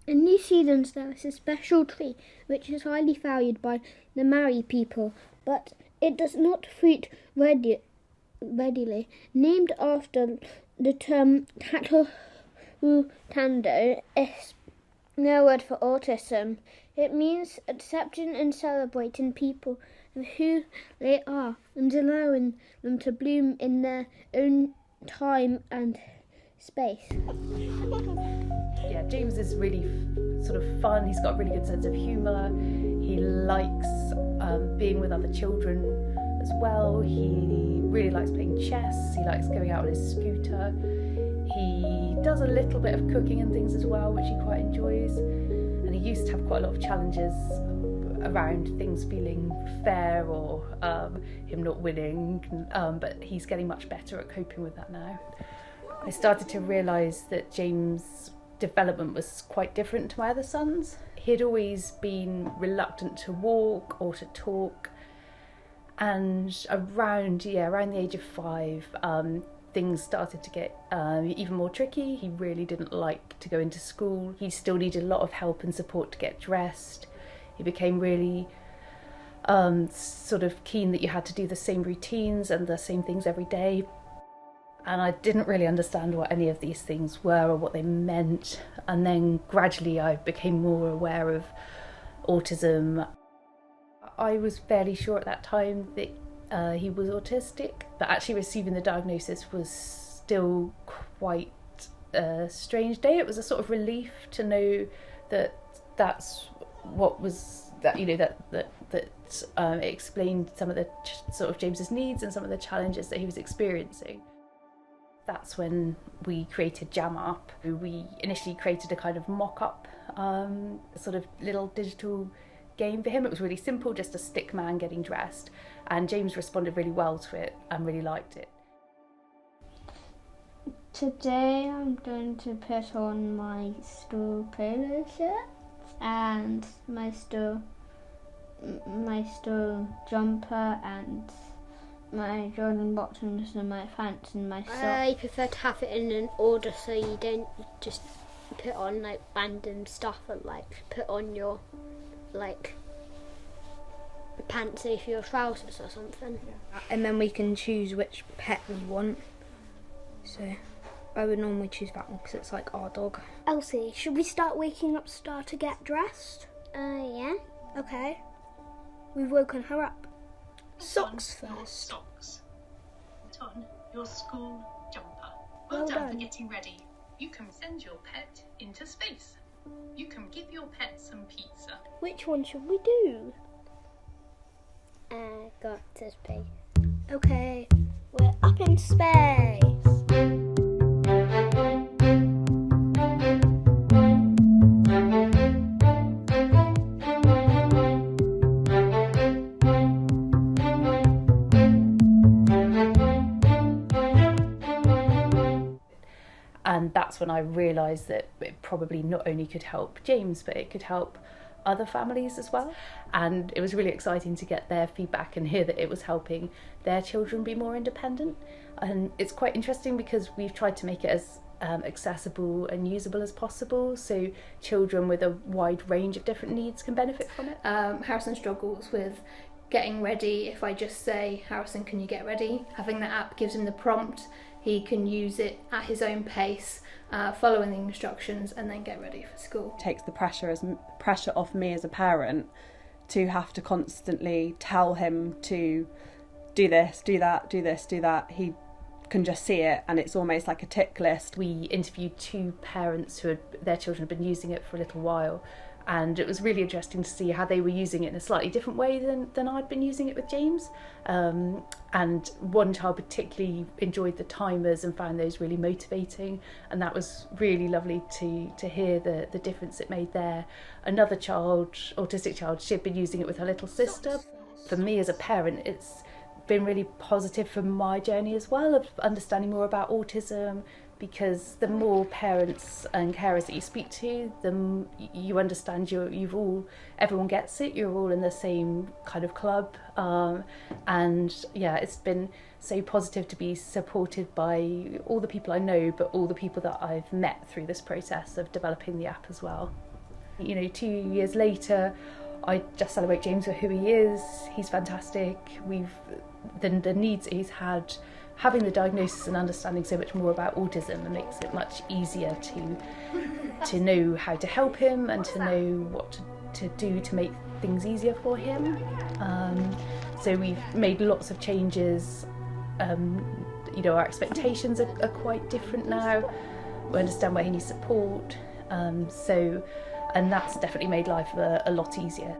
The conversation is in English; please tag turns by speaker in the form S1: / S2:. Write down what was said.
S1: In New Zealand there is a special tree which is highly valued by the Maori people, but it does not fruit readily. Named after the term tatu tando, is no word for autism. It means accepting and celebrating people for who they are and allowing them to bloom in their own time and space.
S2: Yeah, James is really sort of fun. He's got a really good sense of humour. He likes being with other children as well. He really likes playing chess. He likes going out on his scooter. He does a little bit of cooking and things as well, which he quite enjoys. And he used to have quite a lot of challenges around things feeling fair or him not winning, but he's getting much better at coping with that now. I started to realise that James' development was quite different to my other sons. He'd always been reluctant to walk or to talk, and around the age of 5, things started to get even more tricky. He really didn't like to go into school. He still needed a lot of help and support to get dressed. He became really sort of keen that you had to do the same routines and the same things every day. And I didn't really understand what any of these things were or what they meant. And then gradually I became more aware of autism. I was fairly sure at that time that he was autistic, but actually receiving the diagnosis was still quite a strange day. It was a sort of relief to know that that's what was, that, you know, that it explained some of the sort of James's needs and some of the challenges that he was experiencing. That's when we created Jam Up. We initially created a kind of mock-up sort of little digital game for him. It was really simple, just a stick man getting dressed, and James responded really well to it and really liked it.
S1: Today I'm going to put on my store polo shirt and my store jumper and my Jordan bottoms and my pants and my socks. I prefer to have it in an order so you don't just put on like random stuff and like put on your like pants if your trousers or something. And then we can choose which pet we want. So I would normally choose that one because it's like our dog. Elsie, should we start waking up Star to get dressed? Yeah. Okay. We've woken her up. Socks first.
S3: Socks. Put on your school jumper. Well done for getting ready. You can send your pet into space. You can give your pet some pizza.
S1: Which one should we do? Got to space. Okay, we're up in space.
S2: And that's when I realised that it probably not only could help James, but it could help other families as well. And it was really exciting to get their feedback and hear that it was helping their children be more independent. And it's quite interesting because we've tried to make it as accessible and usable as possible, so children with a wide range of different needs can benefit from it.
S4: Harrison struggles with getting ready. If I just say, Harrison, can you get ready? Having the app gives him the prompt. He can use it at his own pace, following the instructions, and then get ready for school.
S5: It takes the pressure off me as a parent to have to constantly tell him to do this, do that, do this, do that. He can just see it, and it's almost like a tick list.
S2: We interviewed 2 parents who their children had been using it for a little while, and it was really interesting to see how they were using it in a slightly different way than I'd been using it with James. And one child particularly enjoyed the timers and found those really motivating, and that was really lovely to hear the difference it made there. Another child, autistic child, she'd been using it with her little sister. For me as a parent, it's been really positive for my journey as well, of understanding more about autism, because the more parents and carers that you speak to, you understand everyone gets it, you're all in the same kind of club, and yeah, it's been so positive to be supported by all the people I know, but all the people that I've met through this process of developing the app as well. You know, 2 years later, I just celebrate James for who he is. He's fantastic. The needs that he's had, having the diagnosis and understanding so much more about autism, it makes it much easier to know how to help him and to know what to do to make things easier for him. So we've made lots of changes. You know, our expectations are quite different now. We understand where he needs support. And that's definitely made life a lot easier.